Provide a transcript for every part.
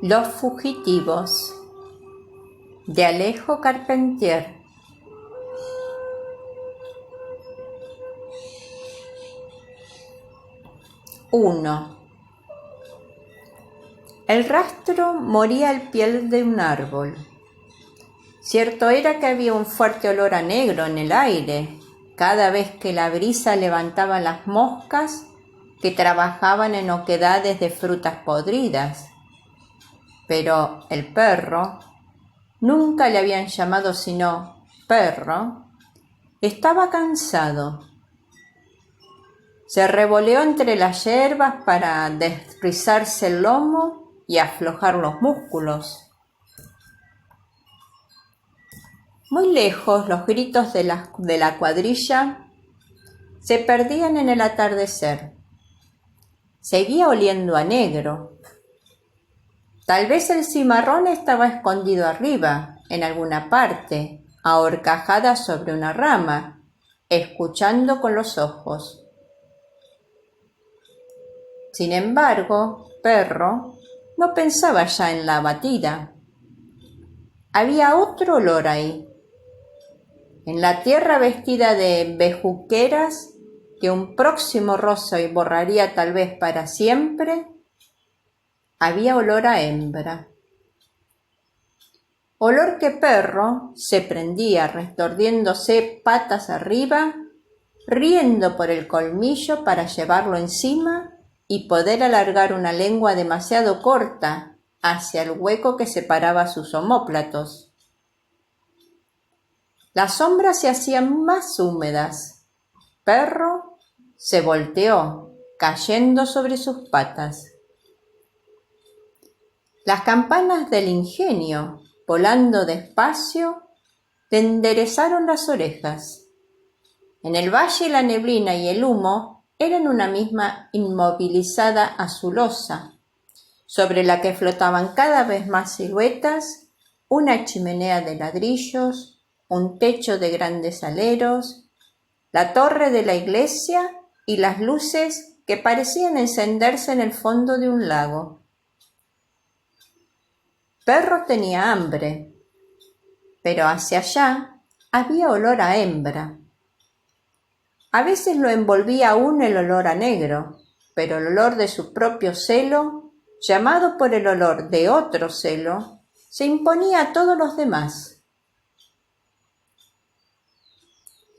Los fugitivos, de Alejo Carpentier. Uno. El rastro moría al pie de un árbol. Cierto era que había un fuerte olor a negro en el aire, cada vez que la brisa levantaba las moscas que trabajaban en oquedades de frutas podridas. Pero el perro, nunca le habían llamado sino perro, estaba cansado. Se revoleó entre las hierbas para desrizarse el lomo y aflojar los músculos. Muy lejos los gritos de la cuadrilla se perdían en el atardecer. Seguía oliendo a negro. Tal vez el cimarrón estaba escondido arriba, en alguna parte, ahorcajada sobre una rama, escuchando con los ojos. Sin embargo, perro no pensaba ya en la batida. Había otro olor ahí. En la tierra vestida de bejuqueras que un próximo roce borraría tal vez para siempre, había olor a hembra. Olor que perro se prendía retorciéndose patas arriba, riendo por el colmillo para llevarlo encima y poder alargar una lengua demasiado corta hacia el hueco que separaba sus omóplatos. Las sombras se hacían más húmedas. Perro se volteó, cayendo sobre sus patas. Las campanas del ingenio, volando despacio, le enderezaron las orejas. En el valle la neblina y el humo eran una misma inmovilizada azulosa, sobre la que flotaban cada vez más siluetas, una chimenea de ladrillos, un techo de grandes aleros, la torre de la iglesia y las luces que parecían encenderse en el fondo de un lago. Perro tenía hambre, pero hacia allá había olor a hembra. A veces lo envolvía aún el olor a negro, pero el olor de su propio celo, llamado por el olor de otro celo, se imponía a todos los demás.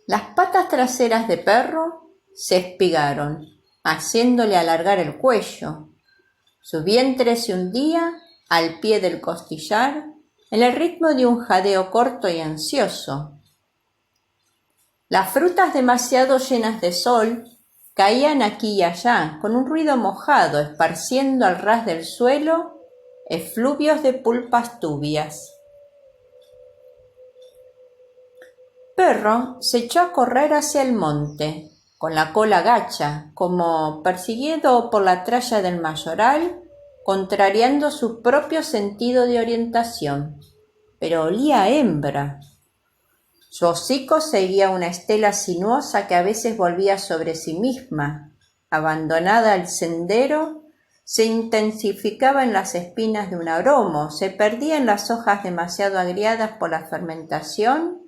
Las patas traseras de perro se espigaron, haciéndole alargar el cuello. Su vientre se hundía al pie del costillar en el ritmo de un jadeo corto y ansioso. Las frutas demasiado llenas de sol caían aquí y allá con un ruido mojado, esparciendo al ras del suelo efluvios de pulpas tubias. Perro se echó a correr hacia el monte, con la cola gacha, como persiguiendo por la tralla del mayoral, contrariando su propio sentido de orientación, pero olía a hembra. Su hocico seguía una estela sinuosa que a veces volvía sobre sí misma. Abandonada al sendero, se intensificaba en las espinas de un aromo, se perdía en las hojas demasiado agriadas por la fermentación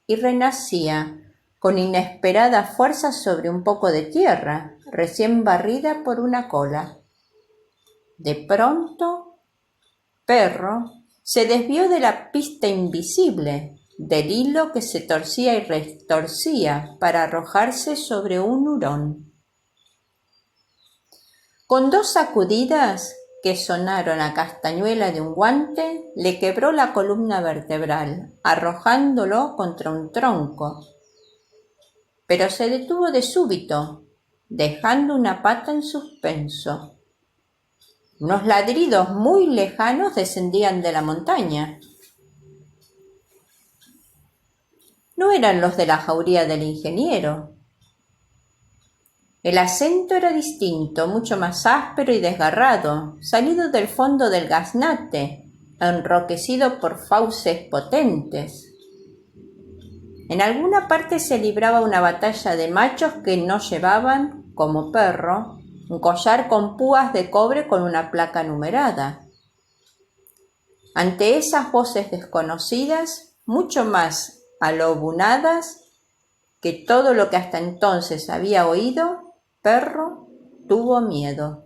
y renacía con inesperada fuerza sobre un poco de tierra, recién barrida por una cola. De pronto, perro se desvió de la pista invisible, del hilo que se torcía y retorcía para arrojarse sobre un hurón. Con dos sacudidas que sonaron a castañuela de un guante, le quebró la columna vertebral, arrojándolo contra un tronco. Pero se detuvo de súbito, dejando una pata en suspenso. Unos ladridos muy lejanos descendían de la montaña. No eran los de la jauría del ingeniero. El acento era distinto, mucho más áspero y desgarrado, salido del fondo del gaznate, enroquecido por fauces potentes. En alguna parte se libraba una batalla de machos que no llevaban, como perro, un collar con púas de cobre con una placa numerada. Ante esas voces desconocidas, mucho más alobunadas que todo lo que hasta entonces había oído, Perro tuvo miedo.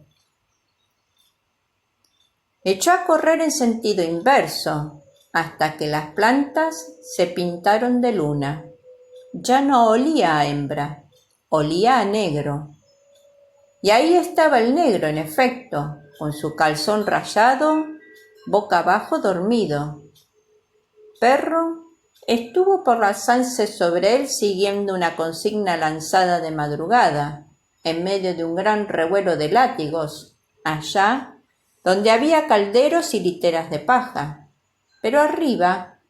Echó a correr en sentido inverso, hasta que las plantas se pintaron de luna. Ya no olía a hembra, olía a negro. Y ahí estaba el negro, en efecto, con su calzón rayado, boca abajo dormido. Perro estuvo por alzarse sobre él siguiendo una consigna lanzada de madrugada, en medio de un gran revuelo de látigos, allá donde había calderos y literas de paja. Pero arriba,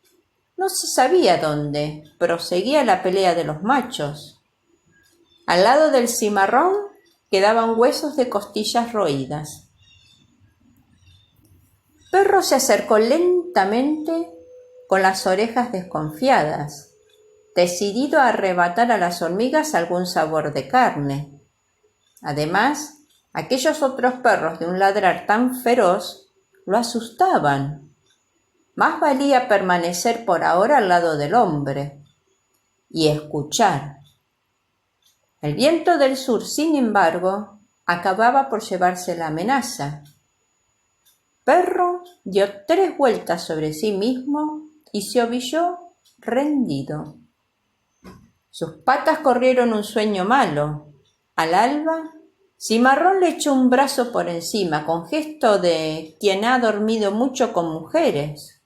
no se sabía dónde, proseguía la pelea de los machos. Al lado del cimarrón quedaban huesos de costillas roídas. Perro se acercó lentamente con las orejas desconfiadas, decidido a arrebatar a las hormigas algún sabor de carne. Además, aquellos otros perros de un ladrar tan feroz lo asustaban. Más valía permanecer por ahora al lado del hombre y escuchar. El viento del sur, sin embargo, acababa por llevarse la amenaza. Perro dio 3 vueltas sobre sí mismo y se ovilló rendido. Sus patas corrieron un sueño malo. Al alba, Cimarrón le echó un brazo por encima, con gesto de quien ha dormido mucho con mujeres.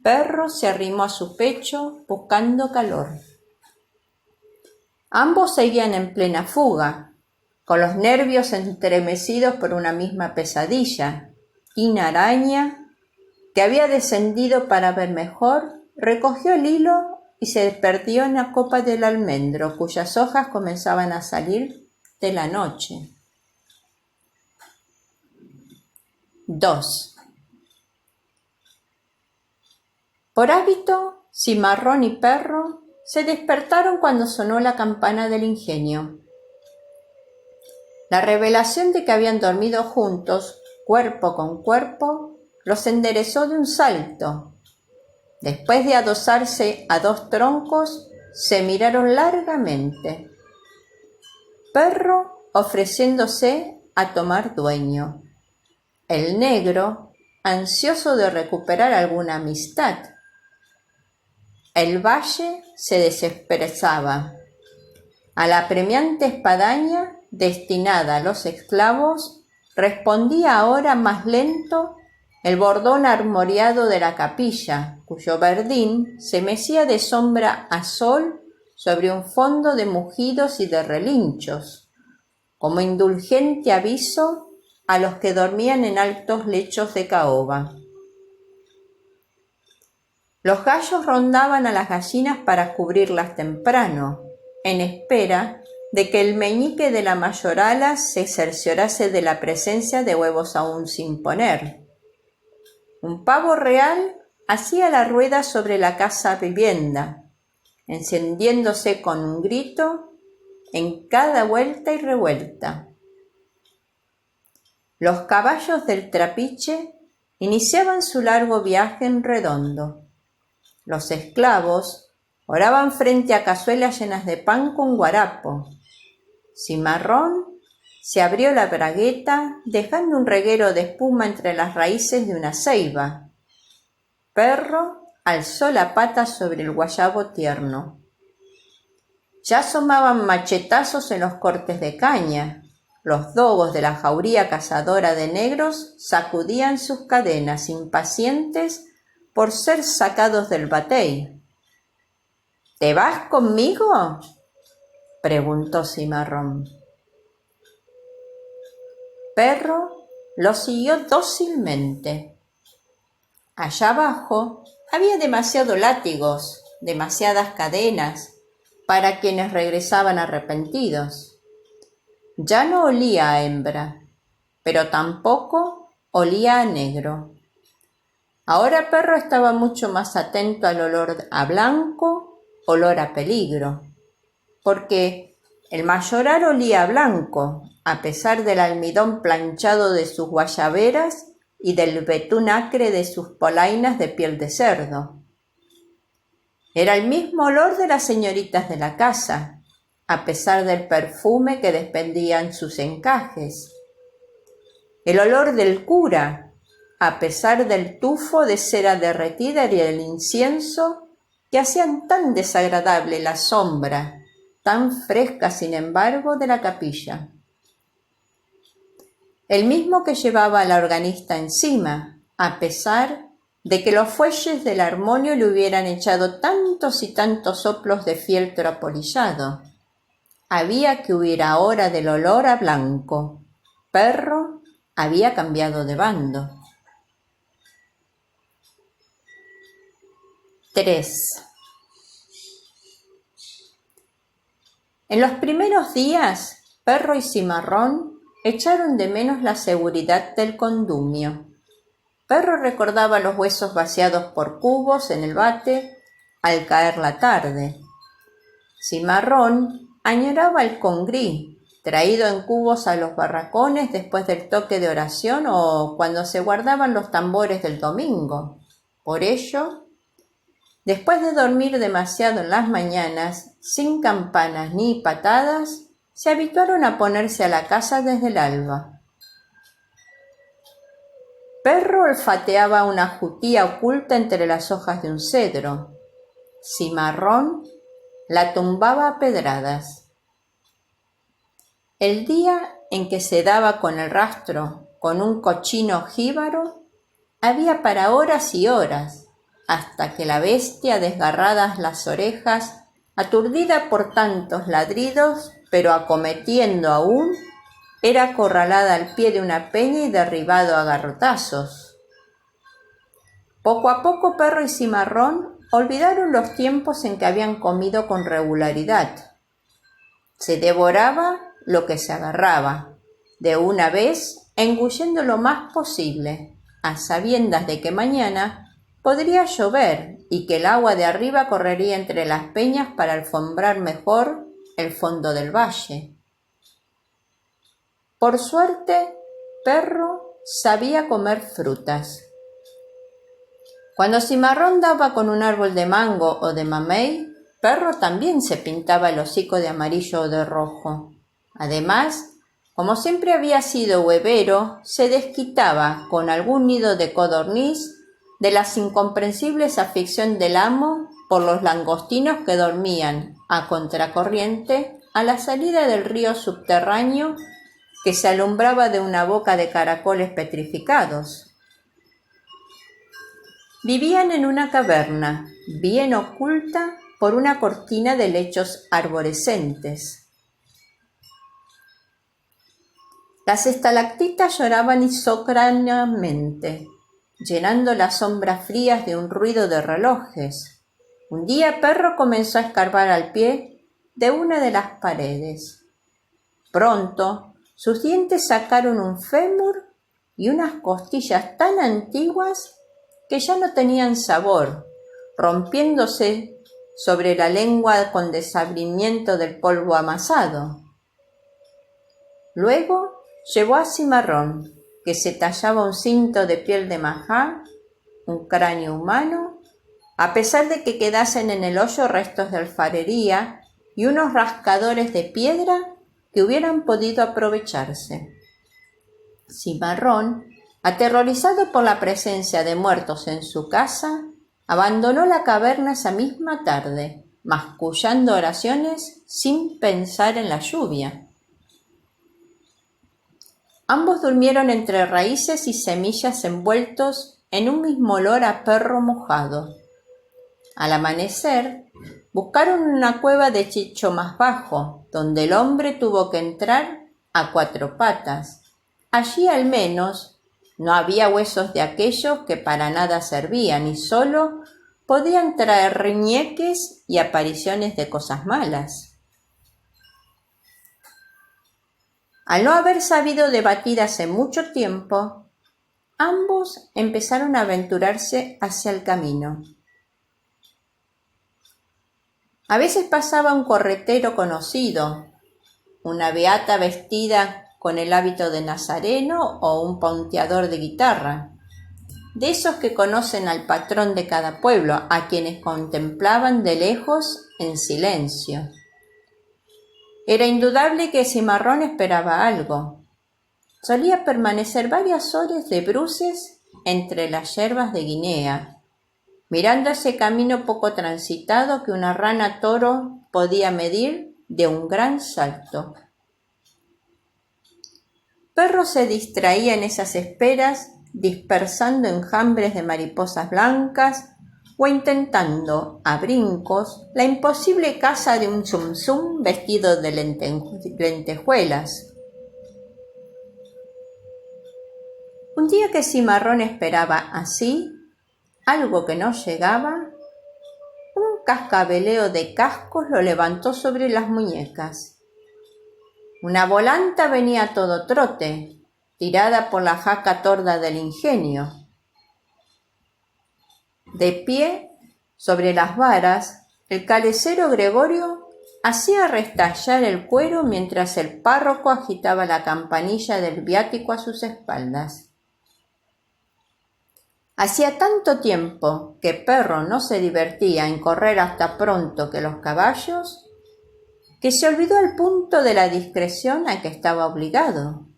Perro se arrimó a su pecho, buscando calor. Ambos seguían en plena fuga, con los nervios entremecidos por una misma pesadilla. Y una araña, que había descendido para ver mejor, recogió el hilo y se perdió en la copa del almendro, cuyas hojas comenzaban a salir de la noche. 2. Por hábito, Cimarrón y Perro se despertaron cuando sonó la campana del ingenio. La revelación de que habían dormido juntos, cuerpo con cuerpo, los enderezó de un salto. Después de adosarse a 2 troncos, se miraron largamente. Perro ofreciéndose a tomar dueño. El negro, ansioso de recuperar alguna amistad. El valle se desesperaba. A la apremiante espadaña, destinada a los esclavos, respondía ahora más lento el bordón armoriado de la capilla, cuyo verdín se mecía de sombra a sol sobre un fondo de mugidos y de relinchos, como indulgente aviso a los que dormían en altos lechos de caoba. Los gallos rondaban a las gallinas para cubrirlas temprano, en espera de que el meñique de la mayorala se cerciorase de la presencia de huevos aún sin poner. Un pavo real hacía la rueda sobre la casa vivienda, encendiéndose con un grito en cada vuelta y revuelta. Los caballos del trapiche iniciaban su largo viaje en redondo. Los esclavos oraban frente a cazuelas llenas de pan con guarapo. Cimarrón se abrió la bragueta, dejando un reguero de espuma entre las raíces de una ceiba. Perro alzó la pata sobre el guayabo tierno. Ya asomaban machetazos en los cortes de caña. Los dogos de la jauría cazadora de negros sacudían sus cadenas, impacientes por ser sacados del batey. ¿Te vas conmigo?, preguntó Cimarrón. Perro lo siguió dócilmente. Allá abajo había demasiados látigos, demasiadas cadenas, para quienes regresaban arrepentidos. Ya no olía a hembra, pero tampoco olía a negro. Ahora Perro estaba mucho más atento al olor a blanco, olor a peligro, porque el mayoral olía a blanco, a pesar del almidón planchado de sus guayaberas y del betún acre de sus polainas de piel de cerdo. Era el mismo olor de las señoritas de la casa, a pesar del perfume que despedían sus encajes. El olor del cura, a pesar del tufo de cera derretida y el incienso que hacían tan desagradable la sombra, tan fresca sin embargo, de la capilla. El mismo que llevaba a la organista encima, a pesar de que los fuelles del armonio le hubieran echado tantos y tantos soplos de fieltro apolillado. Había que huir ahora del olor a blanco. Perro había cambiado de bando. 3. En los primeros días, Perro y Cimarrón echaron de menos la seguridad del condumio. Perro recordaba los huesos vaciados por cubos en el bate al caer la tarde. Cimarrón añoraba el congrí, traído en cubos a los barracones después del toque de oración o cuando se guardaban los tambores del domingo. Por ello, después de dormir demasiado en las mañanas, sin campanas ni patadas, se habituaron a ponerse a la caza desde el alba. Perro olfateaba una jutía oculta entre las hojas de un cedro. Cimarrón la tumbaba a pedradas. El día en que se daba con el rastro con un cochino jíbaro, había para horas y horas, hasta que la bestia, desgarradas las orejas, aturdida por tantos ladridos, pero acometiendo aún, era acorralada al pie de una peña y derribado a garrotazos. Poco a poco Perro y Cimarrón olvidaron los tiempos en que habían comido con regularidad. Se devoraba lo que se agarraba, de una vez engullendo lo más posible, a sabiendas de que mañana podría llover y que el agua de arriba correría entre las peñas para alfombrar mejor el fondo del valle. Por suerte, Perro sabía comer frutas. Cuando Cimarrón daba con un árbol de mango o de mamey, Perro también se pintaba el hocico de amarillo o de rojo. Además, como siempre había sido huevero, se desquitaba con algún nido de codorniz de las incomprensibles afición del amo por los langostinos que dormían a contracorriente a la salida del río subterráneo que se alumbraba de una boca de caracoles petrificados. Vivían en una caverna, bien oculta por una cortina de lechos arborescentes. Las estalactitas lloraban isócranamente, llenando las sombras frías de un ruido de relojes. Un día Perro comenzó a escarbar al pie de una de las paredes. Pronto, sus dientes sacaron un fémur y unas costillas tan antiguas que ya no tenían sabor, rompiéndose sobre la lengua con desabrimiento del polvo amasado. Luego llevó a Cimarrón, que se tallaba un cinto de piel de majá, un cráneo humano, a pesar de que quedasen en el hoyo restos de alfarería y unos rascadores de piedra que hubieran podido aprovecharse. Cimarrón, aterrorizado por la presencia de muertos en su casa, abandonó la caverna esa misma tarde, mascullando oraciones sin pensar en la lluvia. Ambos durmieron entre raíces y semillas envueltos en un mismo olor a perro mojado. Al amanecer, buscaron una cueva de chicho más bajo, donde el hombre tuvo que entrar a 4 patas. Allí al menos no había huesos de aquellos que para nada servían y solo podían traer riñeques y apariciones de cosas malas. Al no haber sabido debatir hace mucho tiempo, ambos empezaron a aventurarse hacia el camino. A veces pasaba un corretero conocido, una beata vestida con el hábito de nazareno o un ponteador de guitarra. de esos que conocen al patrón de cada pueblo, a quienes contemplaban de lejos en silencio. Era indudable que Cimarrón esperaba algo. Solía permanecer varias horas de bruces entre las yerbas de Guinea, mirando ese camino poco transitado que una rana toro podía medir de un gran salto. Perro se distraía en esas esperas, dispersando enjambres de mariposas blancas o intentando, a brincos, la imposible caza de un zumzum vestido de lentejuelas. Un día que Cimarrón esperaba así, algo que no llegaba, un cascabeleo de cascos lo levantó sobre las muñecas. Una volanta venía a todo trote, tirada por la jaca torda del ingenio. De pie, sobre las varas, el calecero Gregorio hacía restallar el cuero mientras el párroco agitaba la campanilla del viático a sus espaldas. Hacía tanto tiempo que Perro no se divertía en correr hasta pronto que los caballos, que se olvidó al punto de la discreción a que estaba obligado.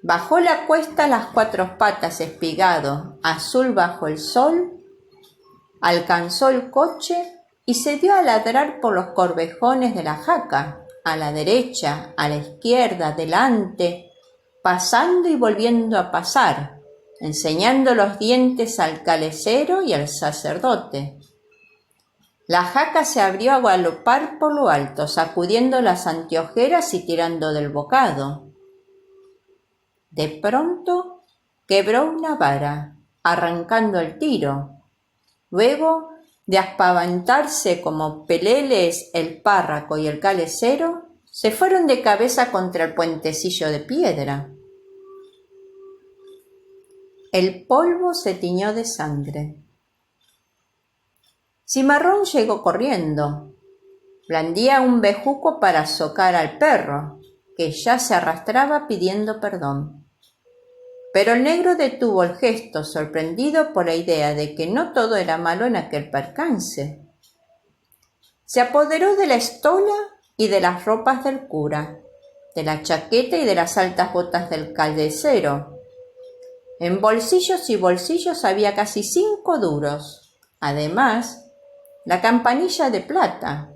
Bajó la cuesta a las 4 patas espigado, azul bajo el sol, alcanzó el coche y se dio a ladrar por los corvejones de la jaca, a la derecha, a la izquierda, delante, pasando y volviendo a pasar, enseñando los dientes al calecero y al sacerdote. La jaca se abrió a galopar por lo alto, sacudiendo las anteojeras y tirando del bocado. De pronto quebró una vara, arrancando el tiro. Luego de aspaventarse como peleles el párroco y el calecero, se fueron de cabeza contra el puentecillo de piedra. El polvo se tiñó de sangre. Cimarrón llegó corriendo. Blandía un bejuco para socar al perro, que ya se arrastraba pidiendo perdón. Pero el negro detuvo el gesto, sorprendido por la idea de que no todo era malo en aquel percance. Se apoderó de la estola y de las ropas del cura, de la chaqueta y de las altas botas del calecero. En bolsillos y bolsillos había casi 5 duros. Además, la campanilla de plata.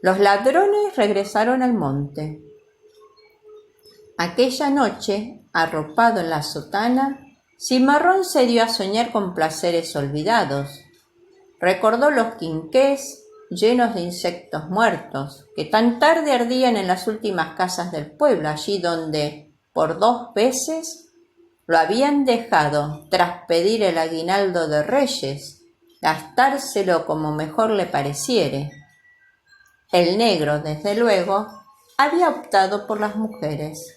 Los ladrones regresaron al monte. Aquella noche, arropado en la sotana, Cimarrón se dio a soñar con placeres olvidados. Recordó los quinqués llenos de insectos muertos, que tan tarde ardían en las últimas casas del pueblo, allí donde, por 2 veces, lo habían dejado, tras pedir el aguinaldo de Reyes, gastárselo como mejor le pareciere. El negro, desde luego, había optado por las mujeres.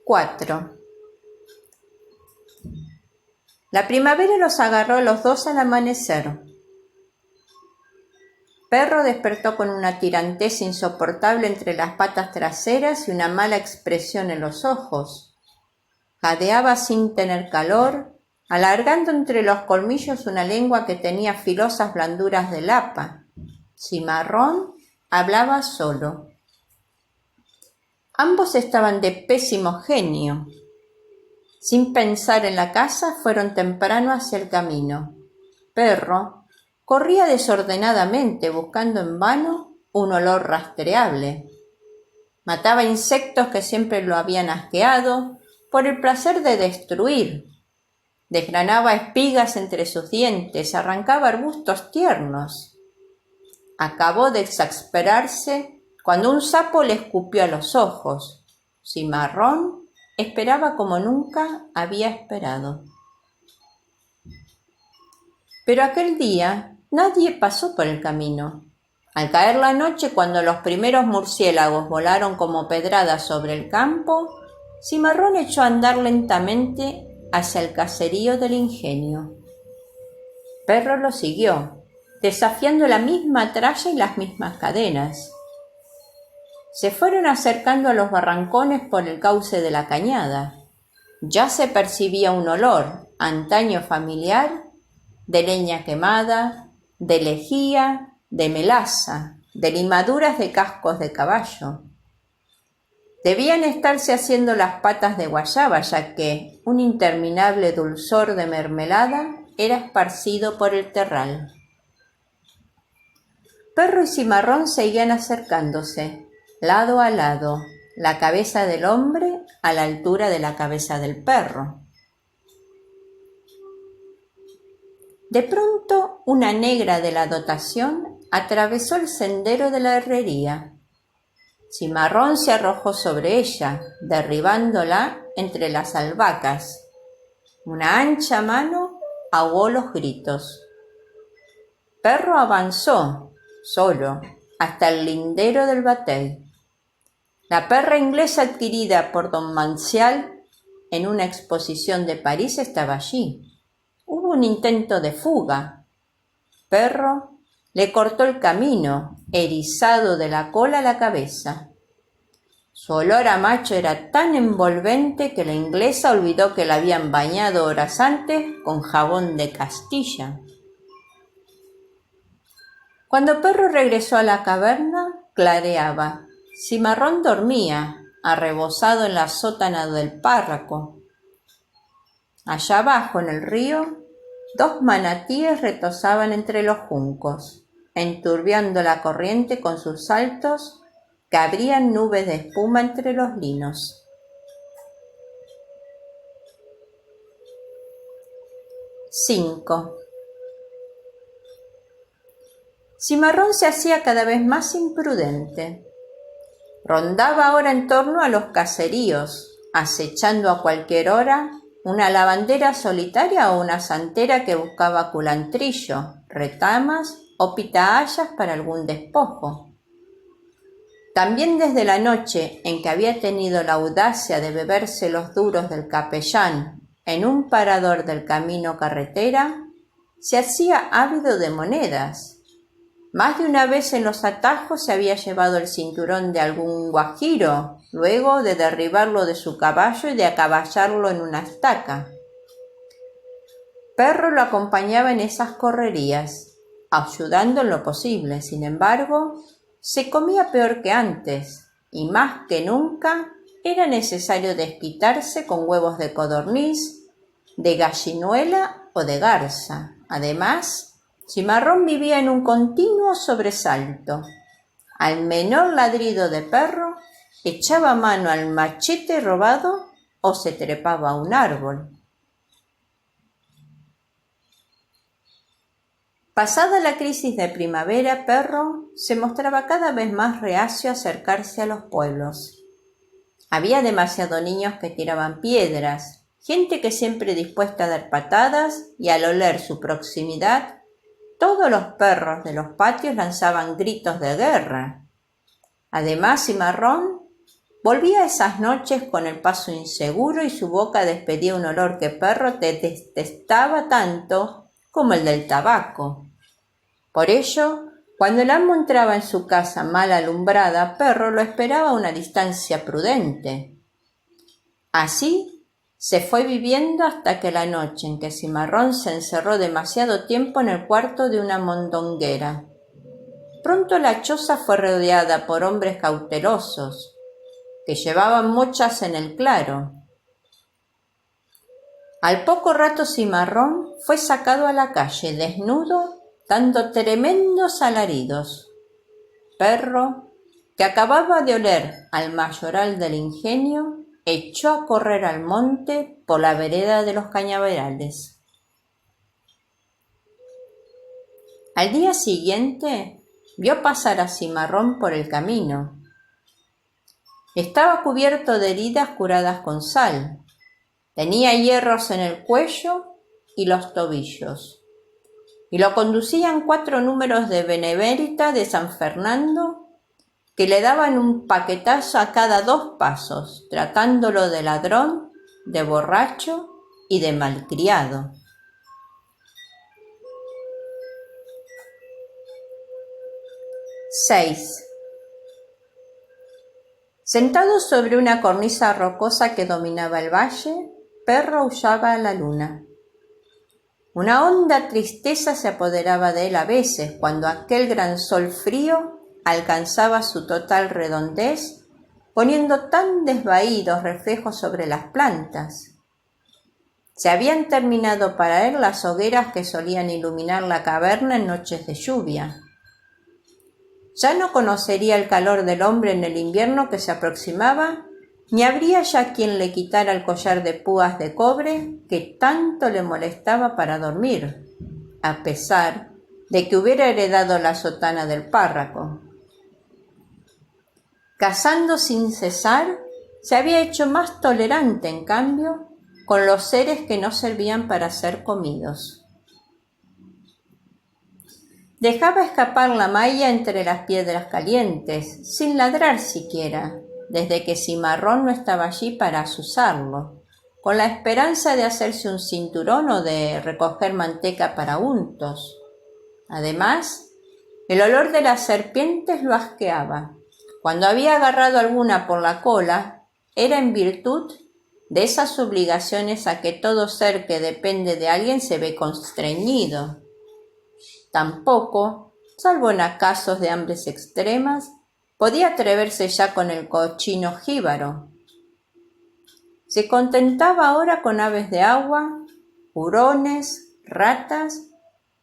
4. La primavera los agarró a los 2 al amanecer. Perro despertó con una tirantez insoportable entre las patas traseras y una mala expresión en los ojos. Jadeaba sin tener calor, alargando entre los colmillos una lengua que tenía filosas blanduras de lapa. Cimarrón hablaba solo. Ambos estaban de pésimo genio. Sin pensar en la casa, fueron temprano hacia el camino. Perro corría desordenadamente, buscando en vano un olor rastreable. Mataba insectos que siempre lo habían asqueado por el placer de destruir. Desgranaba espigas entre sus dientes, arrancaba arbustos tiernos. Acabó de exasperarse cuando un sapo le escupió a los ojos. Cimarrón esperaba como nunca había esperado. Pero aquel día nadie pasó por el camino. Al caer la noche, cuando los primeros murciélagos volaron como pedradas sobre el campo, Cimarrón echó a andar lentamente hacia el caserío del ingenio. Perro lo siguió, desafiando la misma tralla y las mismas cadenas. Se fueron acercando a los barrancones por el cauce de la cañada. Ya se percibía un olor, antaño familiar, de leña quemada, de lejía, de melaza, de limaduras de cascos de caballo. Debían estarse haciendo las patas de guayaba, ya que un interminable dulzor de mermelada era esparcido por el terral. Perro y Cimarrón seguían acercándose, lado a lado, la cabeza del hombre a la altura de la cabeza del perro. De pronto, una negra de la dotación atravesó el sendero de la herrería. Cimarrón se arrojó sobre ella, derribándola entre las albahacas. Una ancha mano ahogó los gritos. Perro avanzó, solo, hasta el lindero del batey. La perra inglesa adquirida por don Mancial en una exposición de París estaba allí. Hubo un intento de fuga. Perro le cortó el camino, erizado de la cola a la cabeza. Su olor a macho era tan envolvente que la inglesa olvidó que la habían bañado horas antes con jabón de Castilla. Cuando Perro regresó a la caverna, clareaba. Cimarrón dormía, arrebozado en la sótana del párraco. Allá abajo, en el río, dos manatíes retozaban entre los juncos, enturbiando la corriente con sus saltos que abrían nubes de espuma entre los linos. Cimarrón se hacía cada vez más imprudente. Rondaba ahora en torno a los caseríos, acechando a cualquier hora una lavandera solitaria o una santera que buscaba culantrillo, retamas o pitahayas para algún despojo. También desde la noche en que había tenido la audacia de beberse los duros del capellán en un parador del camino carretera, se hacía ávido de monedas. Más de una vez en los atajos se había llevado el cinturón de algún guajiro, luego de derribarlo de su caballo y de acaballarlo en una estaca. Perro lo acompañaba en esas correrías, ayudando en lo posible. Sin embargo, se comía peor que antes, y más que nunca era necesario desquitarse con huevos de codorniz, de gallinuela o de garza. Además, Cimarrón vivía en un continuo sobresalto. Al menor ladrido de Perro, echaba mano al machete robado o se trepaba a un árbol. Pasada la crisis de primavera, Perro se mostraba cada vez más reacio a acercarse a los pueblos. Había demasiados niños que tiraban piedras, gente que siempre dispuesta a dar patadas, y al oler su proximidad, todos los perros de los patios lanzaban gritos de guerra. Además, Cimarrón volvía esas noches con el paso inseguro y su boca despedía un olor que Perro detestaba tanto como el del tabaco. Por ello, cuando el amo entraba en su casa mal alumbrada, Perro lo esperaba a una distancia prudente. Así se fue viviendo hasta que la noche en que Cimarrón se encerró demasiado tiempo en el cuarto de una mondonguera. Pronto la choza fue rodeada por hombres cautelosos, que llevaban mochas en el claro. Al poco rato Cimarrón fue sacado a la calle, desnudo, dando tremendos alaridos. Perro, que acababa de oler al mayoral del ingenio, echó a correr al monte por la vereda de los cañaverales. Al día siguiente vio pasar a Cimarrón por el camino. Estaba cubierto de heridas curadas con sal. Tenía hierros en el cuello y los tobillos. Y lo conducían 4 números de Benemérita de San Fernando, que le daban un paquetazo a cada 2 pasos, tratándolo de ladrón, de borracho y de malcriado. Sentado sobre una cornisa rocosa que dominaba el valle, Perro aullaba a la luna. Una honda tristeza se apoderaba de él a veces cuando aquel gran sol frío alcanzaba su total redondez, poniendo tan desvaídos reflejos sobre las plantas. Se habían terminado para él las hogueras que solían iluminar la caverna en noches de lluvia. Ya no conocería el calor del hombre en el invierno que se aproximaba, ni habría ya quien le quitara el collar de púas de cobre que tanto le molestaba para dormir, a pesar de que hubiera heredado la sotana del párroco. Cazando sin cesar, se había hecho más tolerante, en cambio, con los seres que no servían para ser comidos. Dejaba escapar la malla entre las piedras calientes, sin ladrar siquiera, desde que Cimarrón no estaba allí para azuzarlo, con la esperanza de hacerse un cinturón o de recoger manteca para untos. Además, el olor de las serpientes lo asqueaba. Cuando había agarrado alguna por la cola, era en virtud de esas obligaciones a que todo ser que depende de alguien se ve constreñido. Tampoco, salvo en casos de hambres extremas, podía atreverse ya con el cochino jíbaro. Se contentaba ahora con aves de agua, hurones, ratas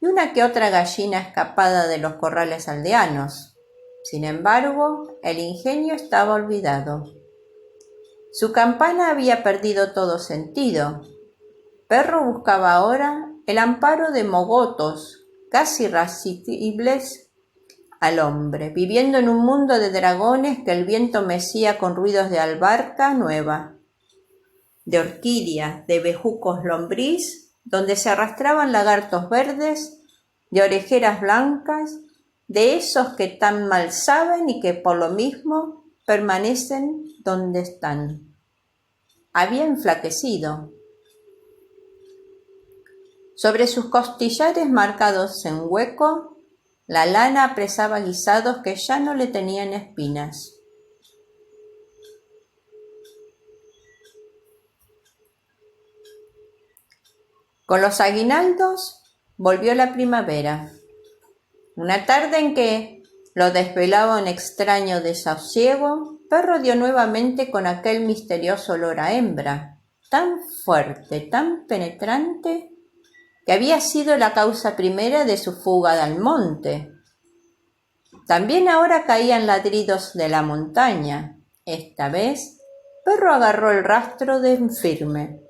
y una que otra gallina escapada de los corrales aldeanos. Sin embargo, el ingenio estaba olvidado. Su campana había perdido todo sentido. Perro buscaba ahora el amparo de mogotos, casi irascibles al hombre, viviendo en un mundo de dragones que el viento mecía con ruidos de albarca nueva, de orquídeas, de bejucos lombriz, donde se arrastraban lagartos verdes, de orejeras blancas, de esos que tan mal saben y que por lo mismo permanecen donde están. Había enflaquecido. Sobre sus costillares marcados en hueco, la lana apresaba guisados que ya no le tenían espinas. Con los aguinaldos volvió la primavera. Una tarde en que lo desvelaba un extraño desasosiego, Perro dio nuevamente con aquel misterioso olor a hembra, tan fuerte, tan penetrante, que había sido la causa primera de su fuga del monte. También ahora caían ladridos de la montaña. Esta vez, Perro agarró el rastro de firme,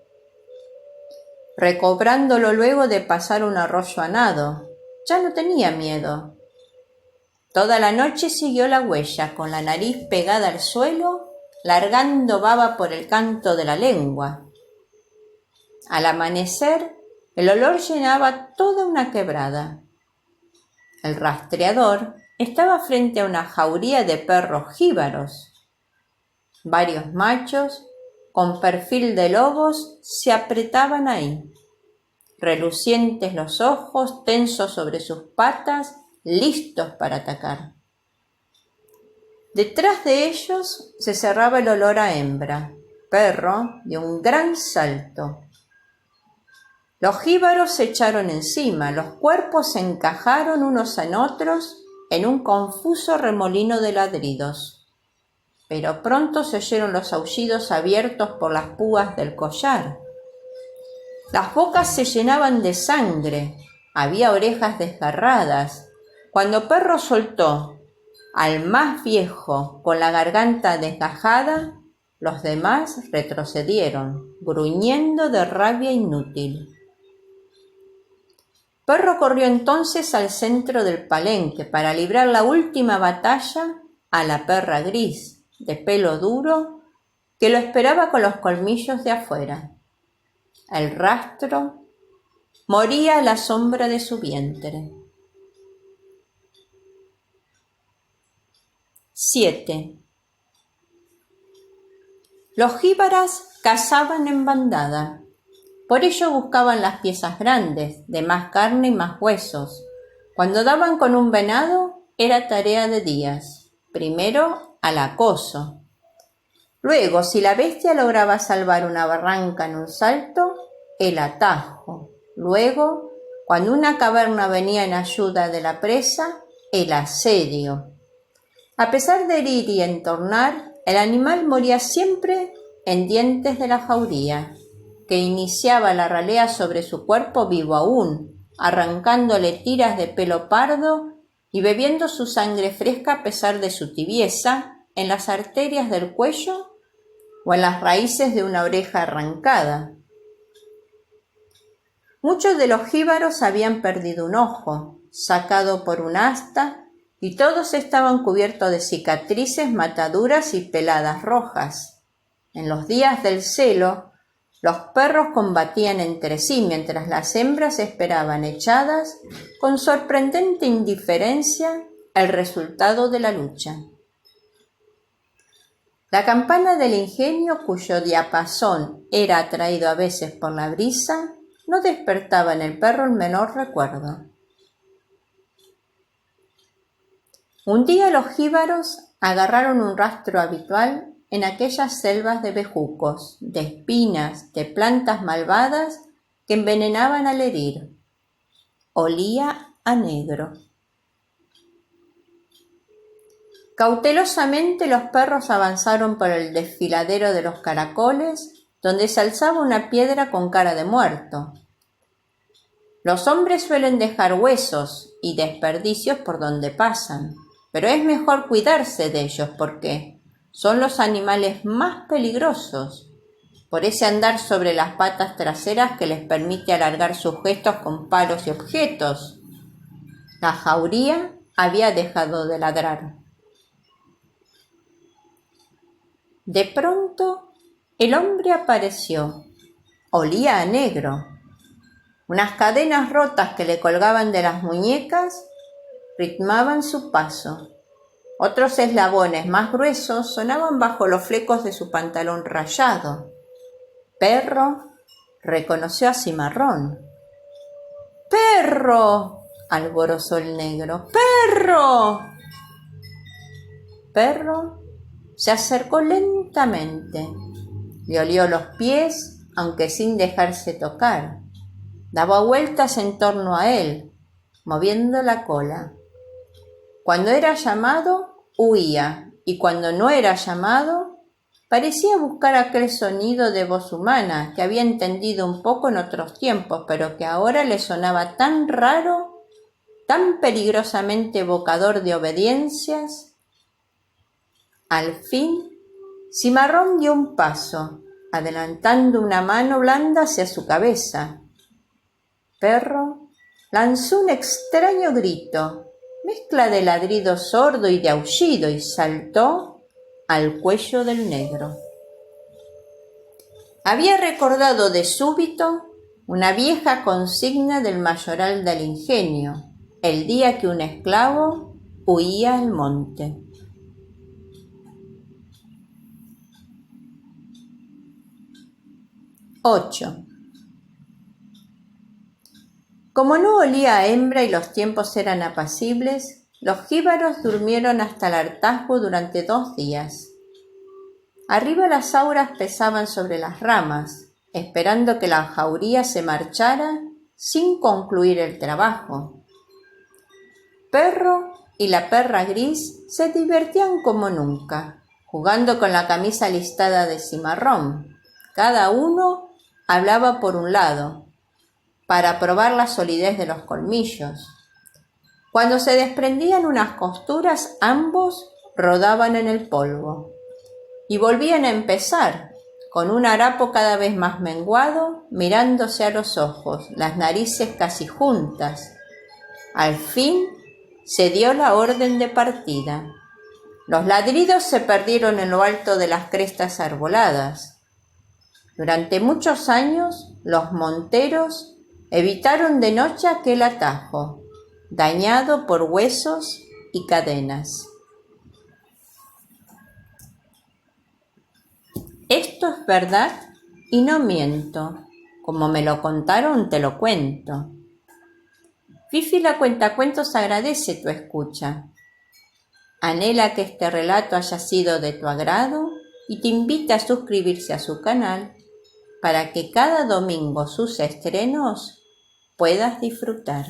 recobrándolo luego de pasar un arroyo a nado. Ya no tenía miedo. Toda la noche siguió la huella, con la nariz pegada al suelo, largando baba por el canto de la lengua. Al amanecer, el olor llenaba toda una quebrada. El rastreador estaba frente a una jauría de perros jíbaros. Varios machos, con perfil de lobos, se apretaban ahí, relucientes los ojos, tensos sobre sus patas, listos para atacar. Detrás de ellos se cerraba el olor a hembra. Perro dio un gran salto. Los jíbaros se echaron encima, los cuerpos se encajaron unos en otros en un confuso remolino de ladridos. Pero pronto se oyeron los aullidos abiertos por las púas del collar. Las bocas se llenaban de sangre, había orejas desgarradas. Cuando Perro soltó al más viejo con la garganta desgajada, los demás retrocedieron, gruñendo de rabia inútil. Perro corrió entonces al centro del palenque para librar la última batalla a la perra gris, de pelo duro, que lo esperaba con los colmillos de afuera. El rastro moría a la sombra de su vientre. 7. Los jíbaras cazaban en bandada. Por ello buscaban las piezas grandes, de más carne y más huesos. Cuando daban con un venado, era tarea de días. Primero al acoso, Luego, si la bestia lograba salvar una barranca en un salto, el atajo. Luego, cuando una caverna venía en ayuda de la presa, el asedio. A pesar de herir y entornar, el animal moría siempre en dientes de la jauría, que iniciaba la ralea sobre su cuerpo vivo aún, arrancándole tiras de pelo pardo y bebiendo su sangre fresca a pesar de su tibieza en las arterias del cuello o en las raíces de una oreja arrancada. Muchos de los jíbaros habían perdido un ojo, sacado por un asta, y todos estaban cubiertos de cicatrices, mataduras y peladas rojas. En los días del celo, los perros combatían entre sí mientras las hembras esperaban echadas con sorprendente indiferencia el resultado de la lucha. La campana del ingenio, cuyo diapasón era atraído a veces por la brisa, no despertaba en el perro el menor recuerdo. Un día los jíbaros agarraron un rastro habitual en aquellas selvas de bejucos, de espinas, de plantas malvadas que envenenaban al herir. Olía a negro. Cautelosamente los perros avanzaron por el desfiladero de los caracoles, donde se alzaba una piedra con cara de muerto. Los hombres suelen dejar huesos y desperdicios por donde pasan, pero es mejor cuidarse de ellos porque son los animales más peligrosos, por ese andar sobre las patas traseras que les permite alargar sus gestos con palos y objetos. La jauría había dejado de ladrar. De pronto, el hombre apareció. Olía a negro. Unas cadenas rotas que le colgaban de las muñecas ritmaban su paso. Otros eslabones más gruesos sonaban bajo los flecos de su pantalón rayado. Perro reconoció a Cimarrón. ¡Perro!, alborozó el negro. ¡Perro! Perro se acercó lentamente. Le olió los pies, aunque sin dejarse tocar. Daba vueltas en torno a él, moviendo la cola. Cuando era llamado, huía, y cuando no era llamado, parecía buscar aquel sonido de voz humana que había entendido un poco en otros tiempos, pero que ahora le sonaba tan raro, tan peligrosamente evocador de obediencias. Al fin, Cimarrón dio un paso, adelantando una mano blanda hacia su cabeza. Perro lanzó un extraño grito, mezcla de ladrido sordo y de aullido, y saltó al cuello del negro. Había recordado de súbito una vieja consigna del mayoral del ingenio, el día que un esclavo huía al monte. 8. Como no olía a hembra y los tiempos eran apacibles, los jíbaros durmieron hasta el hartazgo durante 2 días. Arriba las auras pesaban sobre las ramas, esperando que la jauría se marchara sin concluir el trabajo. Perro y la perra gris se divertían como nunca, jugando con la camisa listada de Cimarrón. Cada uno hablaba por un lado, para probar la solidez de los colmillos. Cuando se desprendían unas costuras, ambos rodaban en el polvo y volvían a empezar, con un harapo cada vez más menguado, mirándose a los ojos, las narices casi juntas. Al fin se dio la orden de partida. Los ladridos se perdieron en lo alto de las crestas arboladas. Durante muchos años, los monteros evitaron de noche aquel atajo, dañado por huesos y cadenas. Esto es verdad y no miento. Como me lo contaron, te lo cuento. Fifi la cuentacuentos agradece tu escucha. Anhela que este relato haya sido de tu agrado y te invita a suscribirse a su canal para que cada domingo sus estrenos puedas disfrutar.